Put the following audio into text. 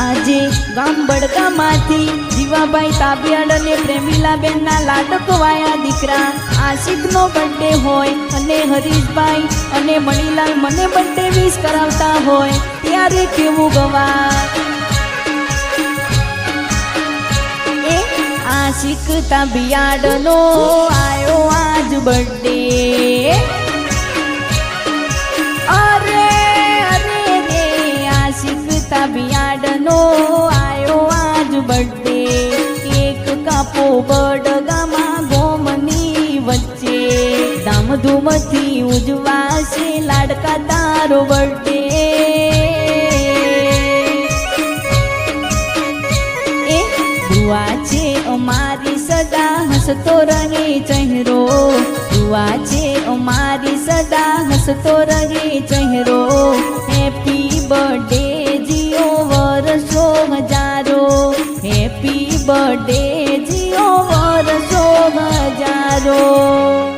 આજે ગામ બડકામાંથી જીવાભાઈ તાબિયાડ અને પ્રેમીલાબેનના લાડકવાયા દીકરા આશિકનો બર્થડે હોય અને હરીશભાઈ અને મણીલાલ મને બર્થડે વિશ કરાવતા હોય ત્યારે કેવું ગવા એ આશિક તાબિયાડનો આયો આજ બર્થડે તાબિયાડનો આયો આજ બર્થડે કેક કાપો બડગામાં ગોમની વચ્ચે ધામધૂમથી ઉજવાશે લાડકા તારો બર્થડે એ દુઆ છે અમારી સદા હસતો રહે ચહેરો દુઆ છે અમારી સદા હસતો રહે ચહેરો હેપી બર્થડે વરસો હજારો હેપી બર્થડે જીઓ વરસો હજારો।